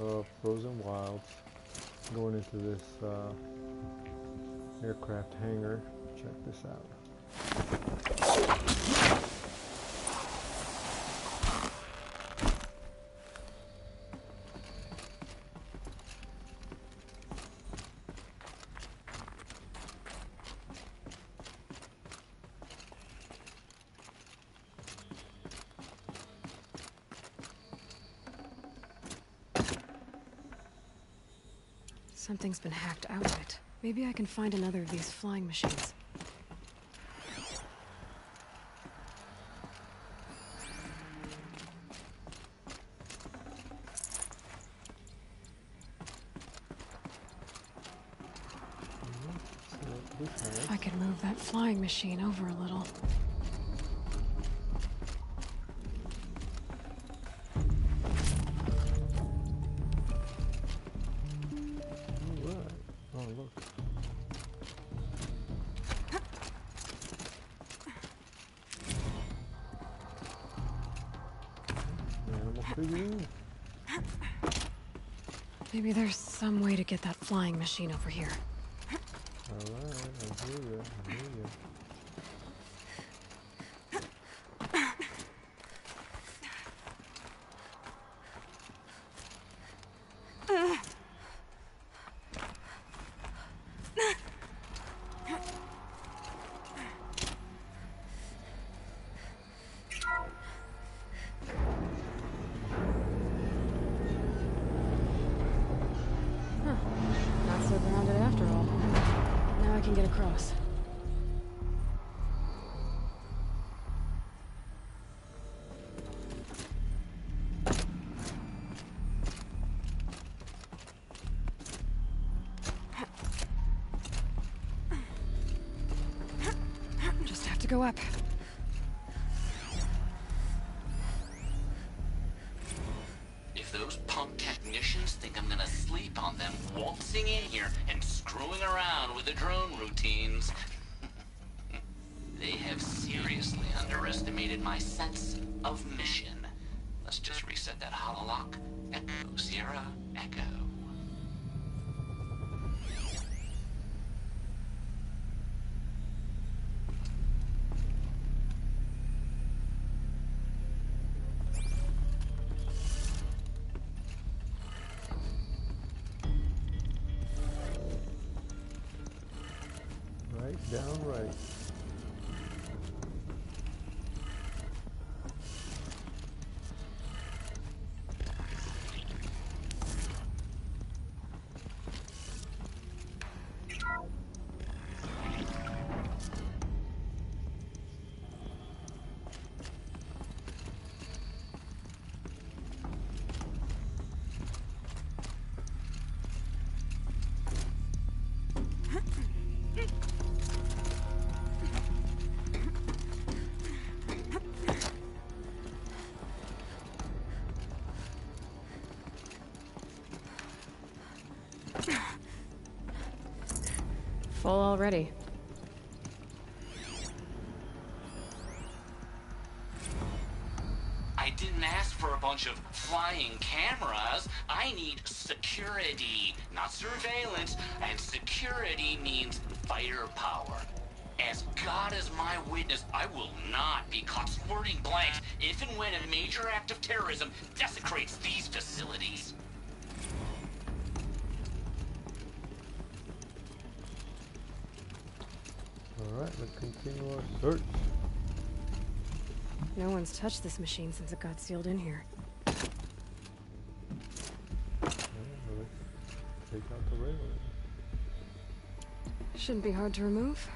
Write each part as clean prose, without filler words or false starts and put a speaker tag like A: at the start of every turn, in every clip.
A: of Frozen Wilds. Going into this aircraft hangar. Check this out.
B: Something's been hacked out of it. Maybe I can find another of these flying machines. If I could move that flying machine over a little.
A: Alright. Oh, look. Animal figurine.
B: Maybe there's some way to get that flying machine over here.
A: Alright, I hear you. I hear you.
B: Not so grounded after all. Now I can get across. Just have to go up.
C: If those punk technicians think I'm gonna sleep on them waltzing in here and screwing around with the drone routines, they have seriously underestimated my sense of mission. Let's just reset that hololock. Echo, Sierra, Echo.
A: Right, down, right.
B: Full already.
C: I didn't ask for a bunch of flying cameras. I need security, not surveillance. And security means firepower. As God is my witness, I will not be caught squirting blanks if and when a major act of terrorism desecrates these facilities.
A: Alright, let's continue our search.
B: No one's touched this machine since it got sealed in here.
A: Let's take out the railing.
B: Shouldn't be hard to remove.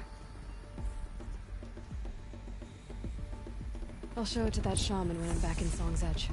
B: I'll show it to that shaman when I'm back in Song's Edge.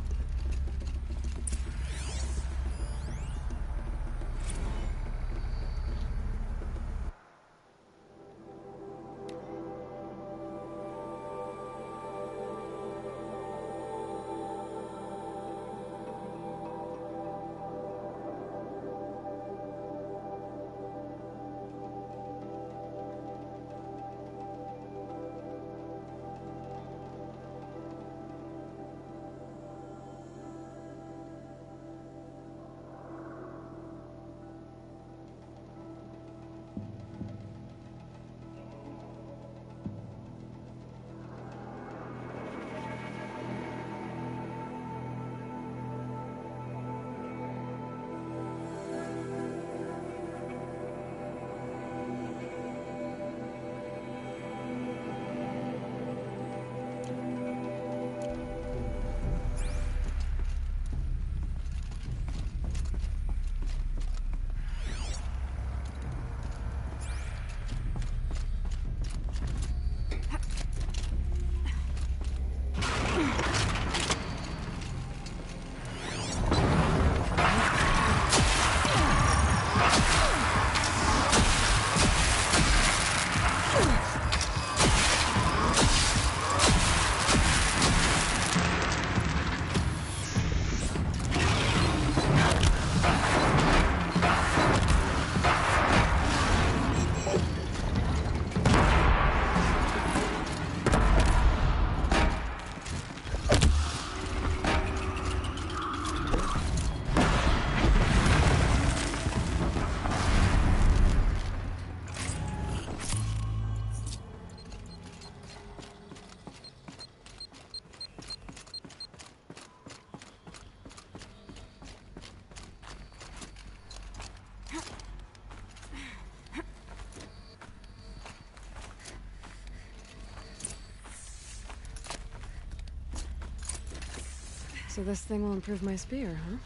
B: So this thing will improve my spear, huh?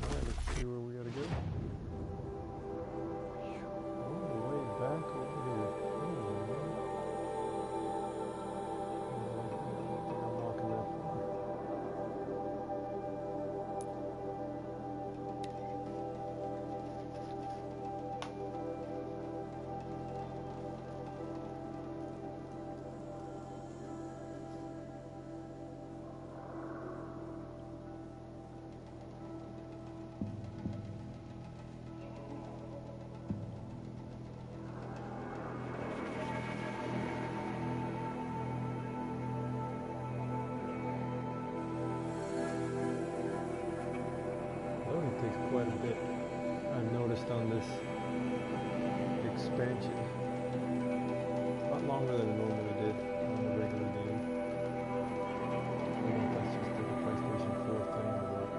A: Alright, let's see where we gotta go. All the way back over here. I don't think I'm walking that far. Loading takes quite a bit. I've noticed on this expansion. A lot longer than it normally did on the regular game. I don't know if that's just the PlayStation 4 thing or what.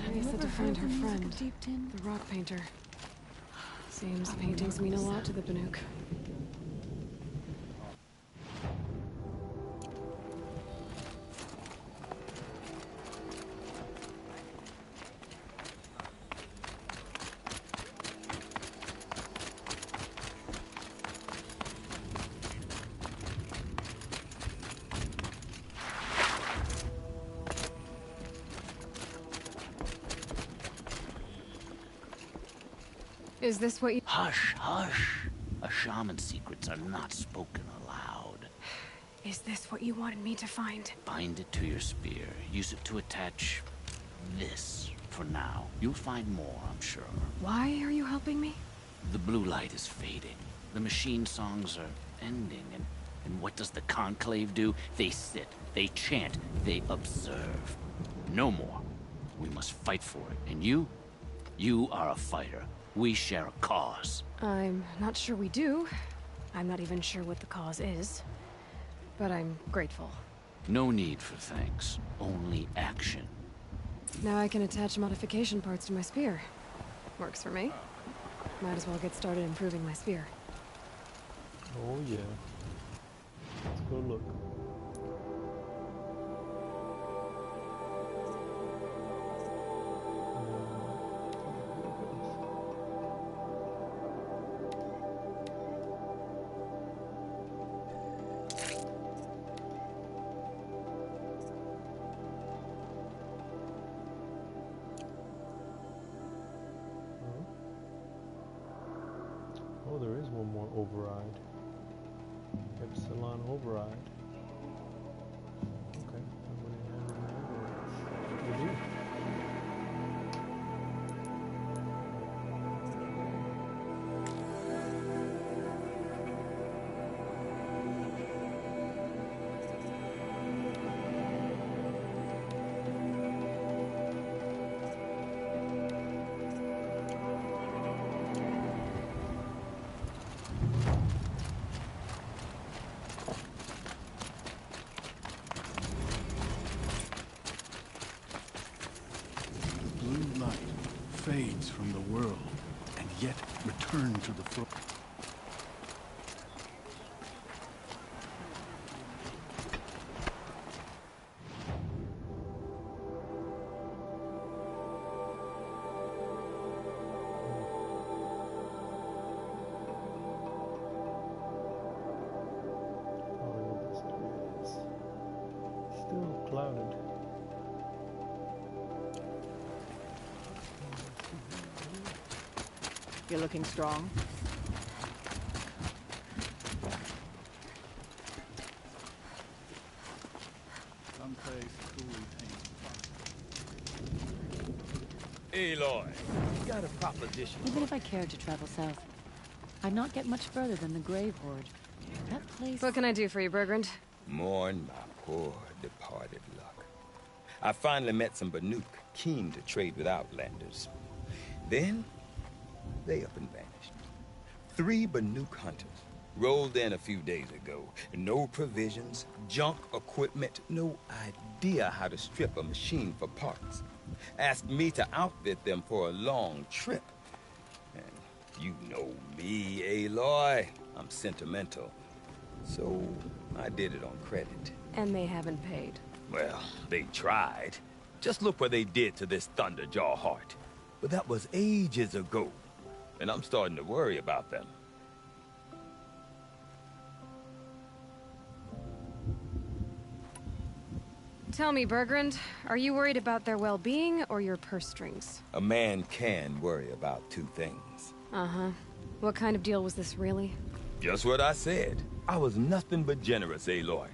B: Anissa to find her friend, the rock painter. Seems paintings mean a lot to the Banuk. Is this what you—
C: Hush, hush. A shaman's secrets are not spoken aloud.
B: Is this what you wanted me to find?
C: Bind it to your spear. Use it to attach this for now. You'll find more, I'm sure.
B: Why are you helping me?
C: The blue light is fading. The machine songs are ending, and what does the Conclave do? They sit, they chant, they observe. No more. We must fight for it. And you? You are a fighter. We share a cause.
B: I'm not sure we do. I'm not even sure what the cause is. But I'm grateful.
C: No need for thanks. Only action.
B: Now I can attach modification parts to my spear. Works for me. Might as well get started improving my spear.
A: Oh yeah. Let's go look. Oh, there is one more override. Epsilon override. Okay, nobody has any overrides. We do.
D: Fades from the world, and yet return to the floor.
A: clouded.
E: You're looking strong.
F: Aloy, got a proposition.
G: Even if I cared to travel south, I'd not get much further than the Grave Horde. That place...
B: What can I do for you, Bergrand?
H: Mourn my poor departed luck. I finally met some Banuk, keen to trade with Outlanders. Then, they up and vanished. 3 Banuk hunters rolled in a few days ago. No provisions, junk equipment, no idea how to strip a machine for parts. Asked me to outfit them for a long trip. And you know me, Aloy. I'm sentimental. So, I did it on credit.
B: And they haven't paid.
H: Well, they tried. Just look what they did to this Thunderjaw heart. But that was ages ago. And I'm starting to worry about them.
B: Tell me, Bergrand, are you worried about their well-being or your purse strings?
H: A man can worry about 2 things.
B: Uh-huh. What kind of deal was this, really?
H: Just what I said. I was nothing but generous, Aloy.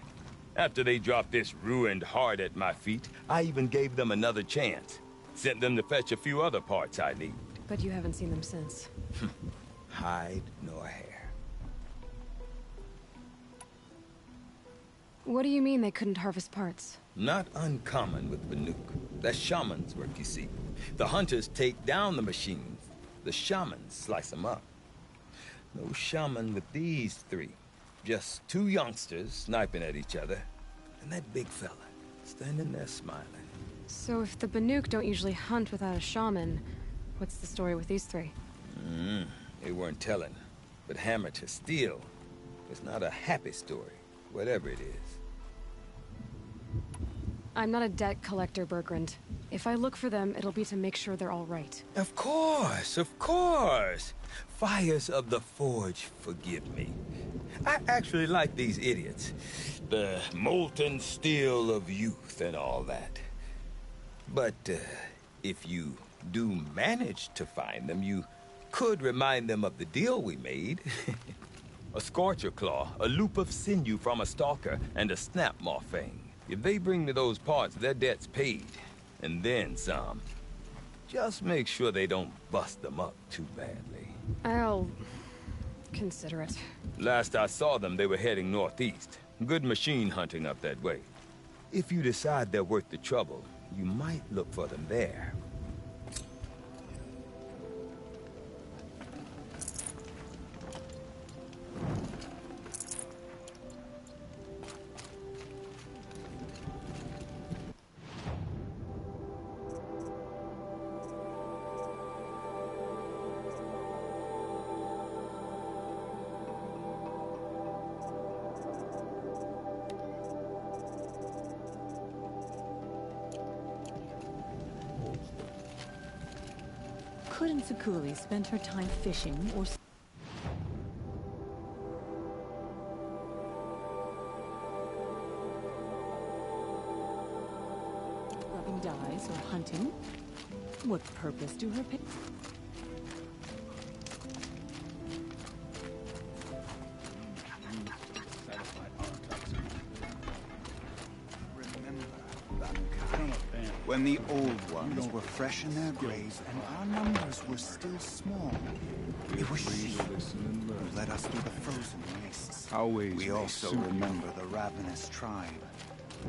H: After they dropped this ruined heart at my feet, I even gave them another chance. Sent them to fetch a few other parts I need.
B: But you haven't seen them since.
H: Hide nor hair.
B: What do you mean they couldn't harvest parts?
H: Not uncommon with Banuk. That's shaman's work, you see. The hunters take down the machines. The shamans slice them up. No shaman with these 3. Just 2 youngsters sniping at each other. And that big fella, standing there smiling.
B: So if the Banuk don't usually hunt without a shaman, what's the story with these 3?
H: They weren't telling. But hammer to steel. It's not a happy story, whatever it is.
B: I'm not a debt collector, Bergrand. If I look for them, it'll be to make sure they're all right.
H: Of course, of course. Fires of the Forge, forgive me. I actually like these idiots. The molten steel of youth and all that. But if you do manage to find them, you could remind them of the deal we made. A Scorcher Claw, a loop of sinew from a stalker, and a Snapmaw Fang. If they bring me those parts, their debt's paid. And then some. Just make sure they don't bust them up too badly.
B: I'll consider it.
H: Last I saw them, they were heading northeast. Good machine hunting up that way. If you decide they're worth the trouble, you might look for them there.
G: Couldn't Sakuli spend her time fishing or... rubbing dyes or hunting? What purpose do her pick?
I: When the old ones were fresh in their graves and our numbers were still small, it was she who led us through the frozen wastes. We also remember the ravenous tribe,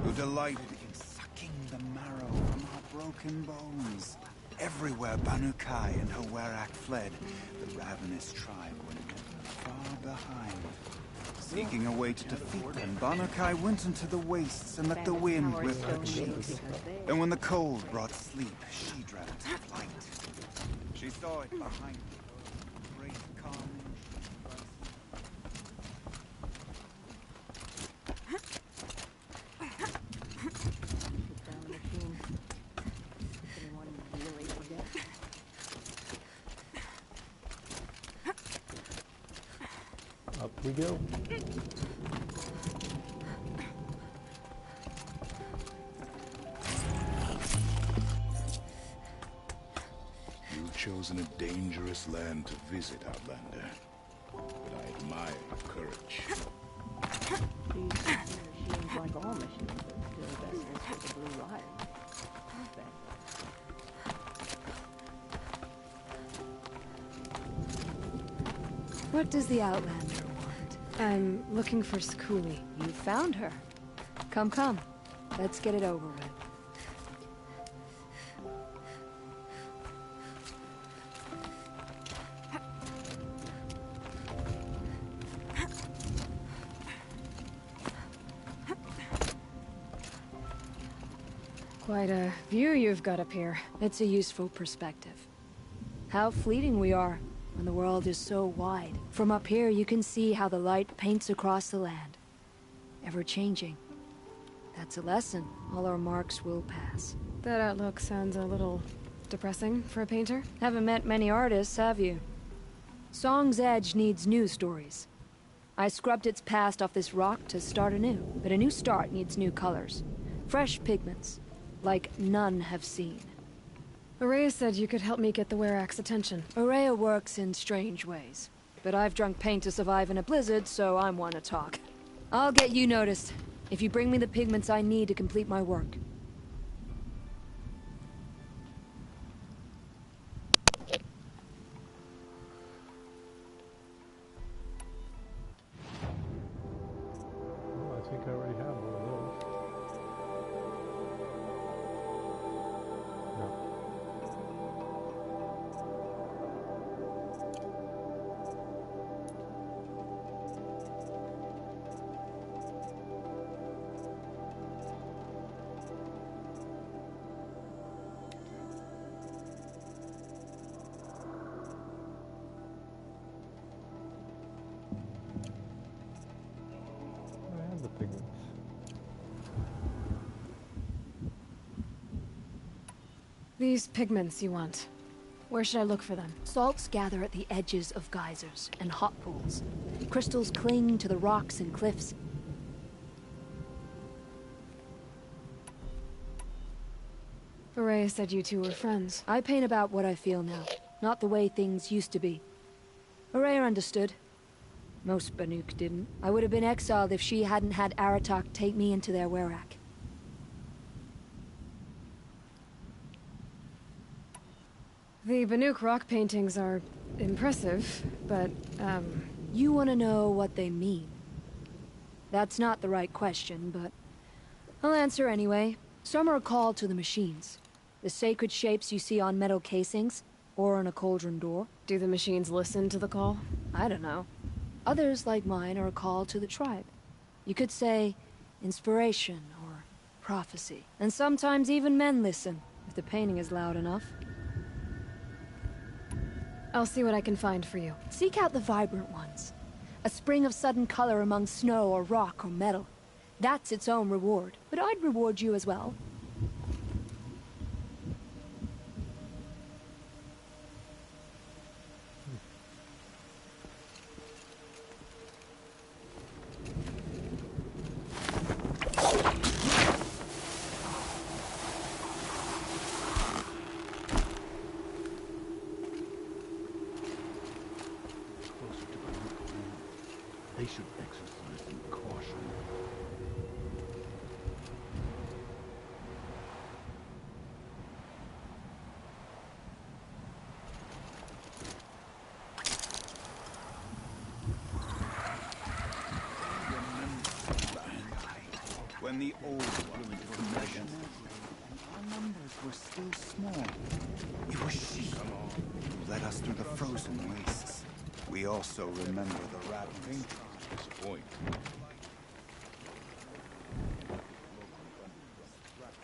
I: who delighted in sucking the marrow from our broken bones. Everywhere Banukai and her Werak fled, the ravenous tribe were never far behind. Seeking a way to defeat them, Banukai went into the wastes and let the wind rip her cheeks. And when the cold brought sleep, she dreamt flight. She saw it behind her, great calm.
A: Up we go.
D: chosen a dangerous land to visit, Outlander. But I admire your courage.
G: These machines, like all machines, are still best with the blue wire.
B: What does the Outlander want? I'm looking for Skuli.
E: You found her. Come, come. Let's get it over with.
B: Quite a view you've got up here.
E: It's a useful perspective. How fleeting we are when the world is so wide. From up here, you can see how the light paints across the land. Ever-changing. That's a lesson. All our marks will pass.
B: That outlook sounds a little depressing for a painter.
E: Haven't met many artists, have you? Song's Edge needs new stories. I scrubbed its past off this rock to start anew, but a new start needs new colors. Fresh pigments, like none have seen.
B: Araya said you could help me get the Werak's attention.
E: Araya works in strange ways, but I've drunk paint to survive in a blizzard, so I'm one to talk. I'll get you noticed, if you bring me the pigments I need to complete my work.
A: Oh, I think I already have one of those. No. I have the pigments.
B: These pigments you want. Where should I look for them?
E: Salts gather at the edges of geysers and hot pools. Crystals cling to the rocks and cliffs.
B: Araya said you two were friends.
E: I paint about what I feel now, not the way things used to be. Araya understood. Most Banuk didn't. I would have been exiled if she hadn't had Aratak take me into their Werak.
B: The Banuk rock paintings are impressive, but,
E: You want to know what they mean. That's not the right question, but I'll answer anyway. Some are called to the machines. The sacred shapes you see on metal casings, or on a cauldron door.
B: do the machines listen to the call?
E: I don't know. Others, like mine, are a call to the tribe. You could say inspiration or prophecy. And sometimes even men listen, if the painting is loud enough.
B: I'll see what I can find for you.
E: Seek out the vibrant ones. A spring of sudden color among snow or rock or metal. That's its own reward. But I'd reward you as well.
D: Closer to the they should exercise some caution.
I: When the old ones were measured, and our numbers were still small. It was she who led us through the frozen wastes. We also remember the rattling.
D: Disappoint.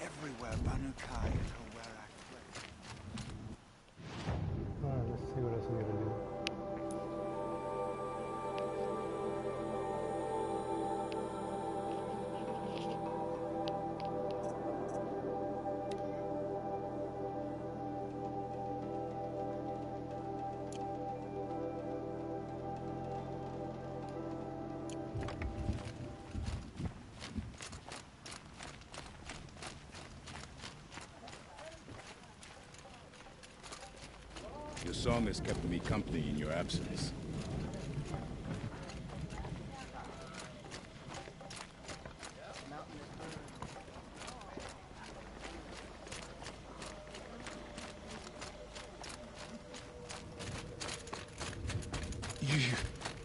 I: Everywhere Banukai and her Werak fled.
A: Alright, let's see what else we gotta do.
D: The song has kept me company in your absence.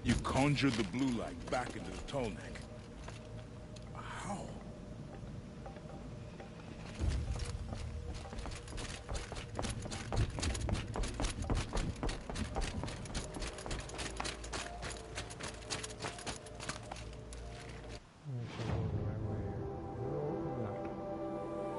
D: You conjured the blue light back into the Tallneck. How?
A: Make sure I'm going the right way here. No, no. Where's the hunters?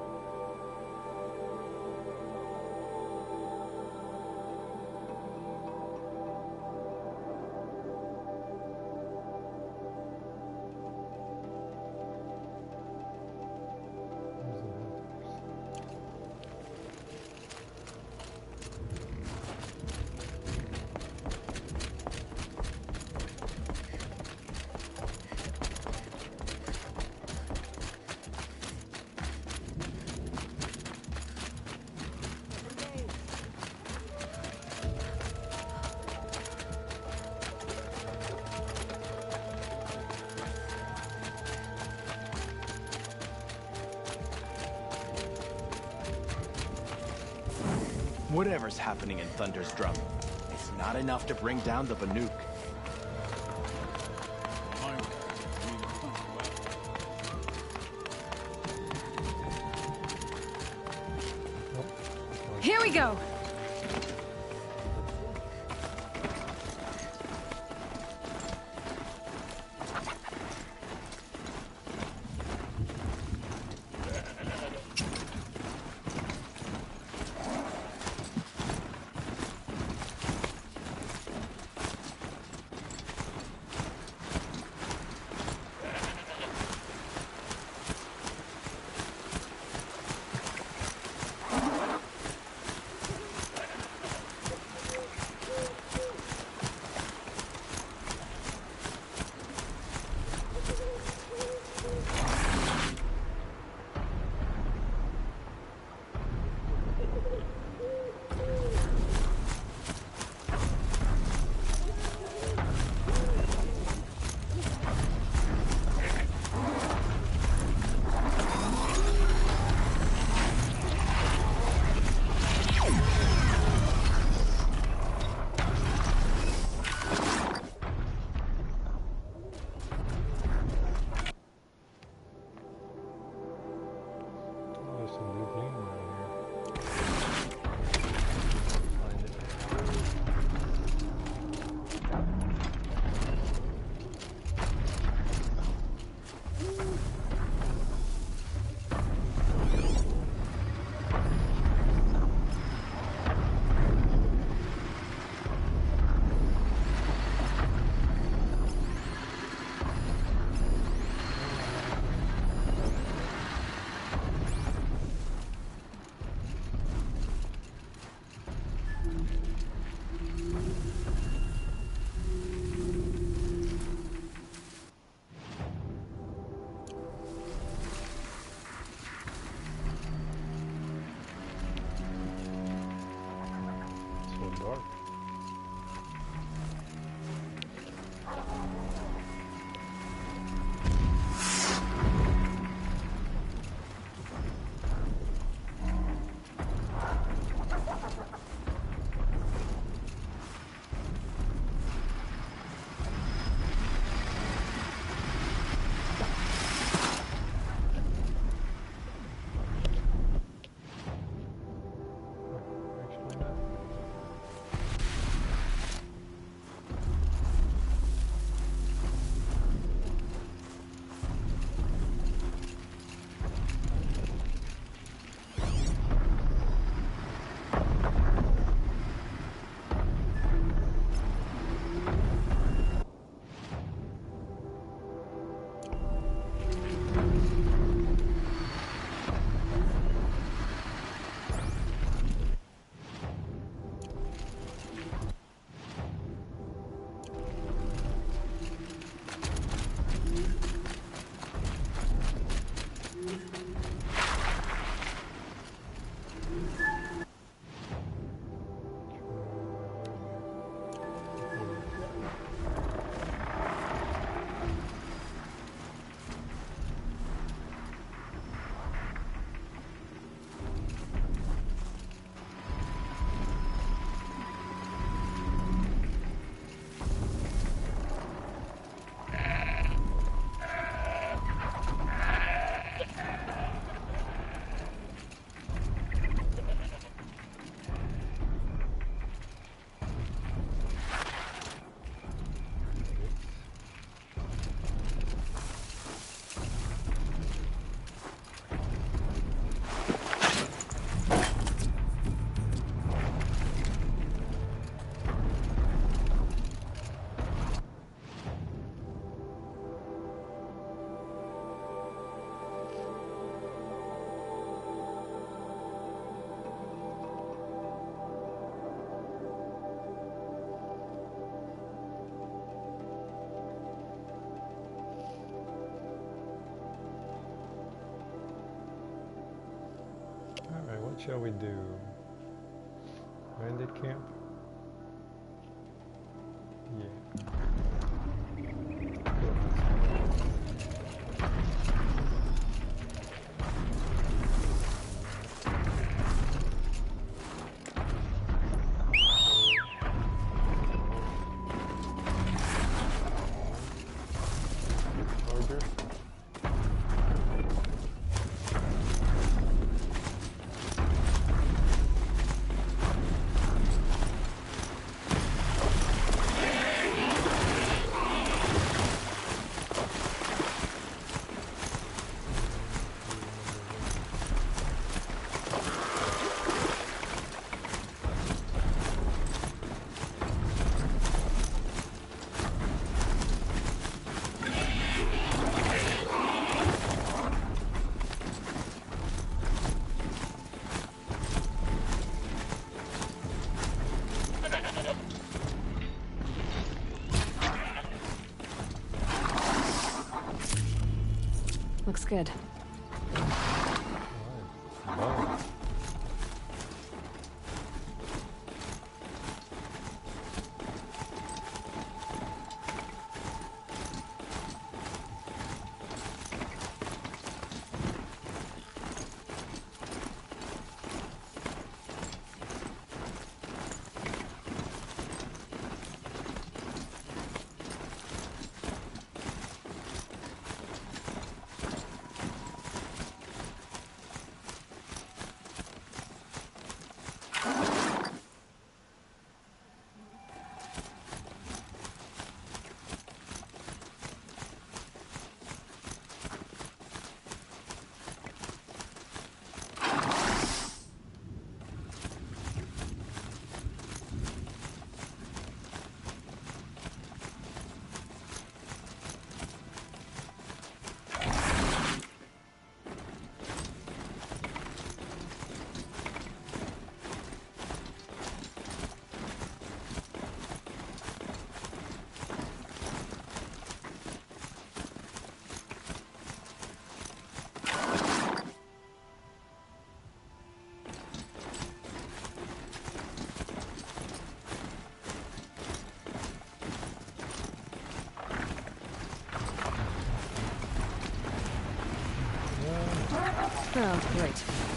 J: Whatever's happening in Thunder's Drum, it's not enough to bring down the Banuk.
E: Here we go! Oh, there's some blue gleam around here. Find it. So dark. Actually not.
A: What shall we do? Bandit camp? Yeah. Charger.
B: Looks good.
A: Alright.
B: Oh, great.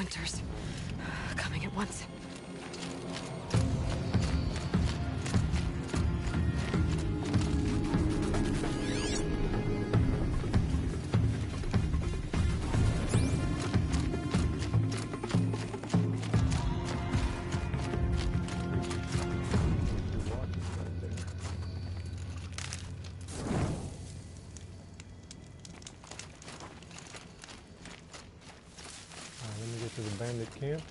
B: hunters. Coming at once.
A: Let me get to the bandit camp.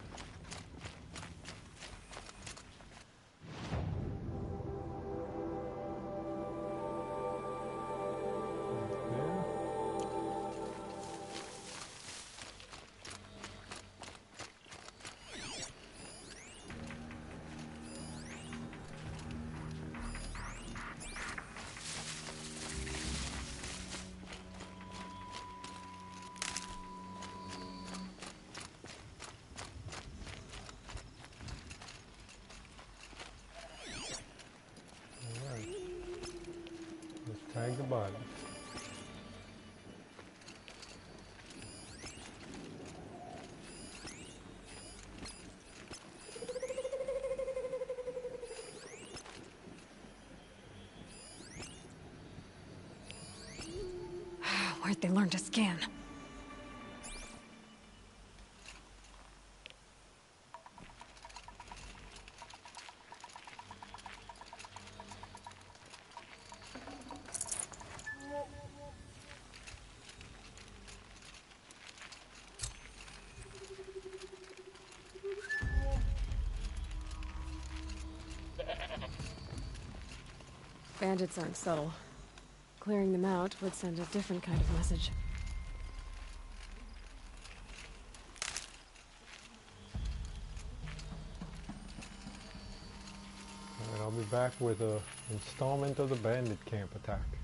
A: Tag the body.
B: Where'd they learn to scan? Bandits aren't subtle. Clearing them out would send a different kind of message.
A: Alright, I'll be back with an installment of the bandit camp attack.